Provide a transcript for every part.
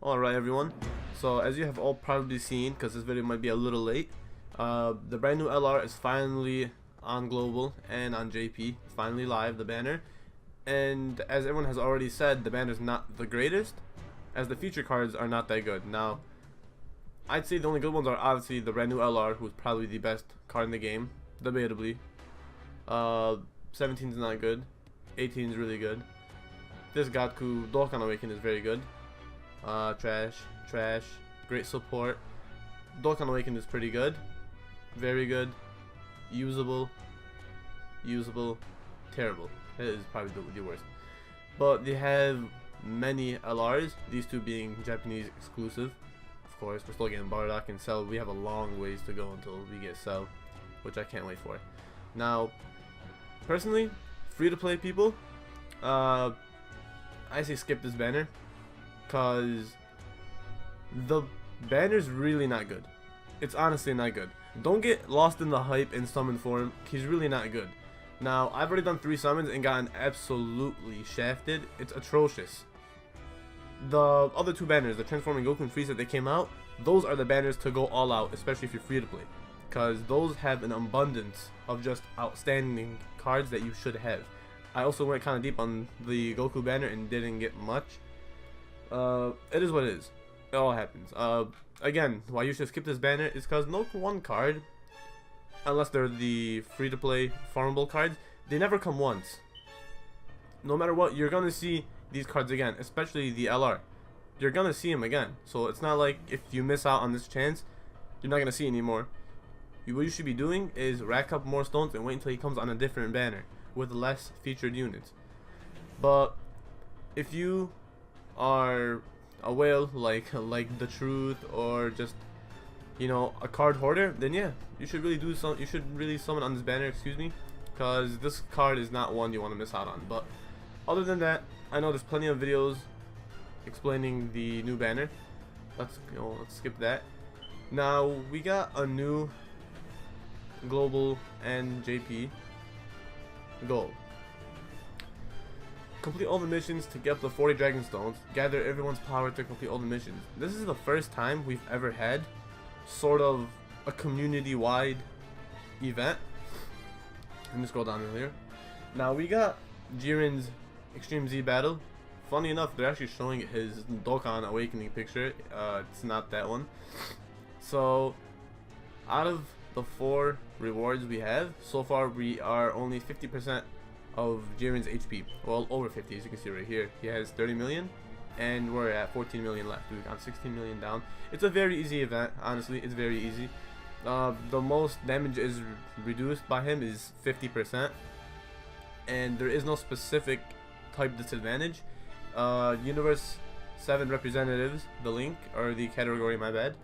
Alright everyone, so as you have all probably seen, because this video might be a little late, the brand new LR is finally on global and on JP. It's finally live, the banner. And as everyone has already said, the banner is not the greatest, as the feature cards are not that good. Now, I'd say the only good ones are obviously the brand new LR, who's probably the best card in the game, debatably. 17 is not good, 18 is really good. This Gatku Dokkan Awaken is very good. Trash, great support. Dokkan Awaken is pretty good, very good, usable, terrible. It is probably the worst. But they have many LRs, these two being Japanese exclusive. Of course, we're still getting Bardock and Cell. We have a long ways to go until we get Cell, which I can't wait for. Now, personally, free-to-play people, I say skip this banner, cause the banner's really not good. It's honestly not good. Don't get lost in the hype in summon form. He's really not good. Now, I've already done 3 summons and gotten absolutely shafted. It's atrocious. The other 2 banners, the Transforming Goku and Frieza that came out, those are the banners to go all out, especially if you're free to play, because those have an abundance of just outstanding cards that you should have. I also went kind of deep on the Goku banner and didn't get much. It is what it is. It all happens. Again, why you should skip this banner is because no one card, unless they're the free-to-play farmable cards, they never come once. No matter what, you're gonna see these cards again, especially the LR. You're gonna see them again. So it's not like if you miss out on this chance, you're not gonna see anymore. What you should be doing is rack up more stones and wait until he comes on a different banner with less featured units. But if you are a whale like the Truth, or just, you know, a card hoarder, then yeah, you should really summon on this banner, excuse me, because this card is not one you want to miss out on. But other than that, I know there's plenty of videos explaining the new banner. Let's skip that. Now we got a new global and JP goal. Complete all the missions to get up to 40 Dragon Stones. Gather everyone's power to complete all the missions. This is the first time we've ever had sort of a community-wide event. Let me scroll down here. Now we got Jiren's Extreme Z battle. Funny enough, they're actually showing his Dokkan Awakening picture. It's not that one. So, out of the 4 rewards we have, so far we are only 50% of Jiren's HP. Well, over 50, as you can see right here. He has 30 million, and we're at 14 million left. We've got 16 million down. It's a very easy event, honestly. It's very easy. The most damage is reduced by him is 50%, and there is no specific type disadvantage. Universe 7 representatives, the link, or the category, my bad,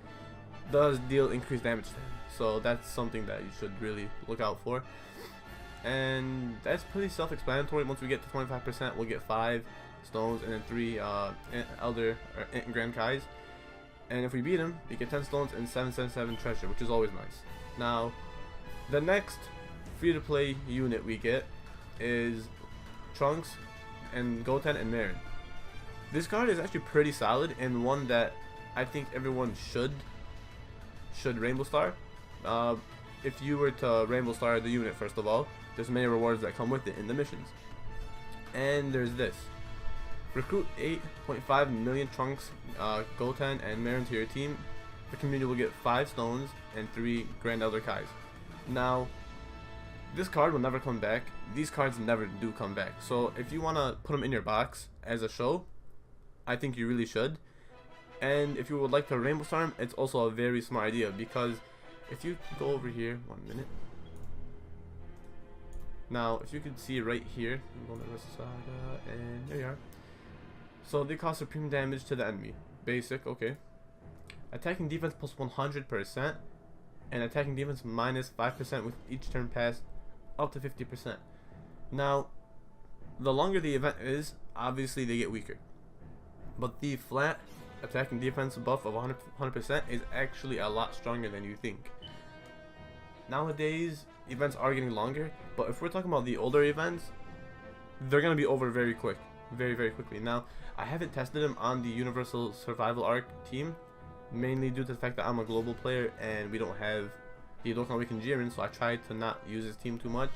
does deal increased damage to him. So that's something that you should really look out for. And that's pretty self-explanatory. Once we get to 25%, we'll get 5 stones and then 3 Elder or Grand Kais. And if we beat him, we get 10 stones and 777 treasure, which is always nice. Now, the next free-to-play unit we get is Trunks and Goten and Marin. This card is actually pretty solid, and one that I think everyone should Rainbow Star. If you were to Rainbow Star the unit, first of all, there's many rewards that come with it in the missions. And there's this. Recruit 8.5 million Trunks, Goten, and Marin to your team. The community will get 5 stones and 3 Grand Elder Kais. Now, this card will never come back. These cards never do come back. So if you want to put them in your box as a show, I think you really should. And if you would like to Rainbow Star them, it's also a very smart idea, because if you go over here, 1 minute. Now, if you could see right here, and there you are. So they cause supreme damage to the enemy. Basic, okay. Attacking defense plus 100%, and attacking defense minus 5% with each turn passed, up to 50%. Now, the longer the event is, obviously they get weaker. But the flat attacking defense buff of 100% is actually a lot stronger than you think. Nowadays, events are getting longer, but if we're talking about the older events, they're going to be over very quick. Very, very quickly. Now, I haven't tested him on the Universal Survival Arc team, mainly due to the fact that I'm a global player and we don't have the Dokkan Awakened Jiren, so I tried to not use his team too much.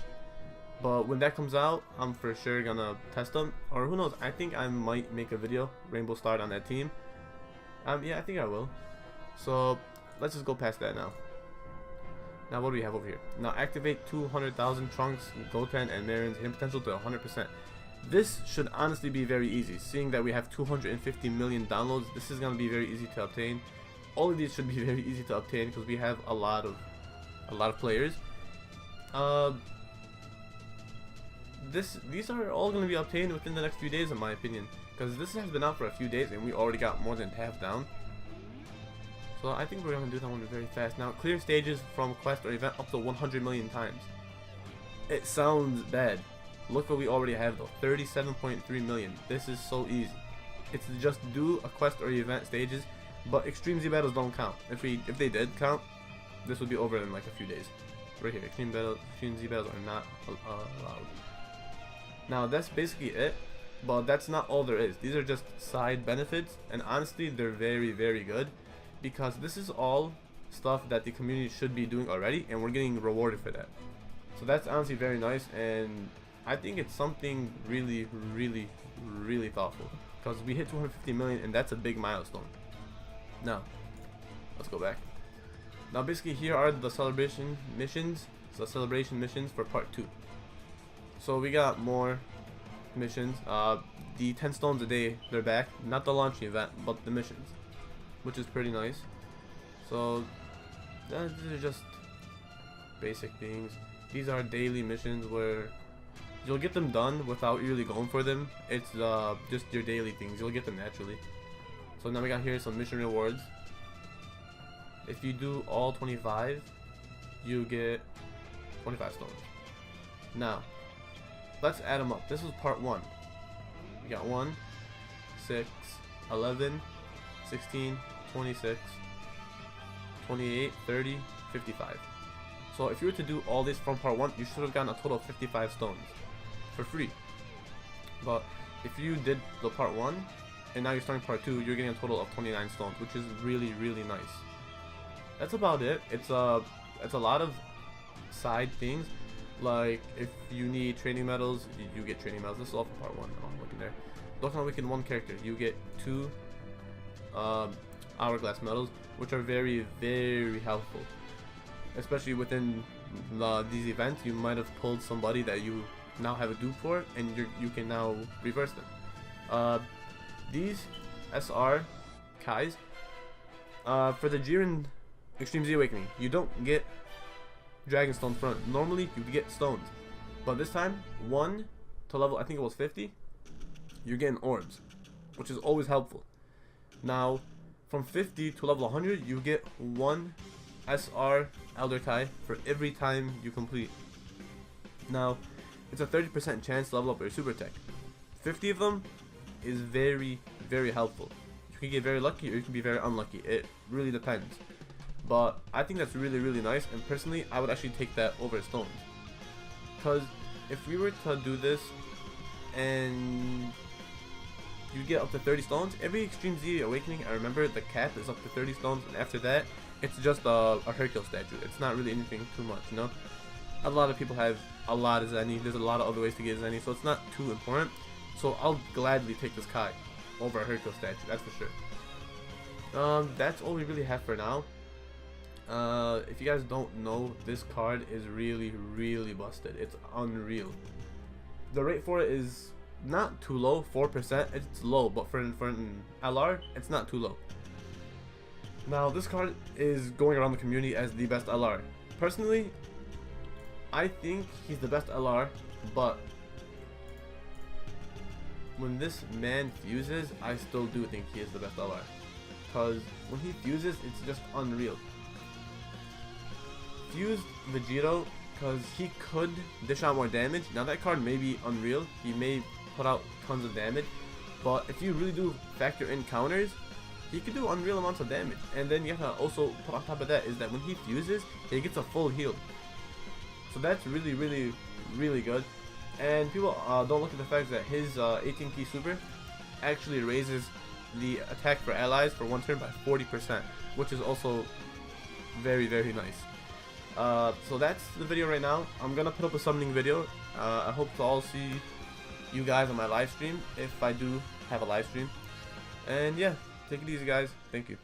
But when that comes out, I'm for sure gonna test him, or who knows, I think I might make a video, Rainbow Starred on that team. Yeah, I think I will. So let's just go past that now. Now what do we have over here? Now activate 200,000 Trunks, Goten, and Marin's hitting potential to 100%. This should honestly be very easy, seeing that we have 250 million downloads. This is gonna be very easy to obtain. All of these should be very easy to obtain because we have a lot of players. These are all going to be obtained within the next few days, in my opinion, because this has been out for a few days and we already got more than half down. So I think we're going to do that one very fast. Now, clear stages from quest or event up to 100 million times. It sounds bad. Look what we already have though, 37.3 million. This is so easy. It's just do a quest or event stages, but Extreme Z battles don't count. If they did count, this would be over in like a few days. Right here, Extreme Z battles are not allowed. Now that's basically it, but that's not all there is. These are just side benefits, and honestly they're very, very good, because this is all stuff that the community should be doing already, and we're getting rewarded for that. So that's honestly very nice, and I think it's something really, really, really thoughtful, because we hit 250 million and that's a big milestone. Now let's go back. Now basically here are the celebration missions for part 2. So we got more missions. The 10 stones a day, they're back. Not the launch event, but the missions, which is pretty nice. So these are just basic things. These are daily missions where you'll get them done without really going for them. It's just your daily things. You'll get them naturally. So now we got here some mission rewards. If you do all 25, you get 25 stones. Now let's add them up. This was part 1. We got 1, 6, 11, 16, 26, 28, 30, 55. So if you were to do all this from part 1, you should have gotten a total of 55 stones for free. But if you did the part 1 and now you're starting part 2, you're getting a total of 29 stones, which is really, really nice. That's about it. It's a lot of side things. Like if you need training medals, you get training medals. This is all for part 1. Oh, look in there. Dokkan Awaken 1 character, you get 2 hourglass medals, which are very, very helpful. Especially within these events, you might have pulled somebody that you now have a dupe for, and you can now reverse them. These SR Kais, for the Jiren Extreme Z Awakening, you don't get Dragon Stone front. Normally you get stones, but this time 1 to level, I think it was 50, you're getting orbs, which is always helpful. Now from 50 to level 100, you get 1 SR Elder Kai for every time you complete. Now it's a 30% chance to level up your super tech. 50 of them is very, very helpful. You can get very lucky or you can be very unlucky. It really depends. But I think that's really, really nice, and personally I would actually take that over stones. Because if we were to do this and you get up to 30 stones, every Extreme Z Awakening, I remember the cap is up to 30 stones, and after that it's just a Hercule statue. It's not really anything too much, you know. A lot of people have a lot of Zenny. There's a lot of other ways to get Zenny, so it's not too important. So I'll gladly take this Kai over a Hercule statue, that's for sure. That's all we really have for now. If you guys don't know, this card is really, really busted. It's unreal. The rate for it is not too low, 4%. It's low, but for an LR, it's not too low. Now this card is going around the community as the best LR. Personally, I think he's the best LR, but when this man fuses, I still do think he is the best LR. Because when he fuses, it's just unreal. Fused Vegito, because he could dish out more damage. Now that card may be unreal, he may put out tons of damage, but if you really do factor in counters, he could do unreal amounts of damage. And then you have to also put on top of that is that when he fuses, he gets a full heal. So that's really, really, really good. And people don't look at the fact that his 18 key super actually raises the attack for allies for 1 turn by 40%, which is also very, very nice. So that's the video right now. I'm gonna put up a summoning video. I hope to all see you guys on my live stream if I do have a live stream. And yeah, take it easy, guys. Thank you.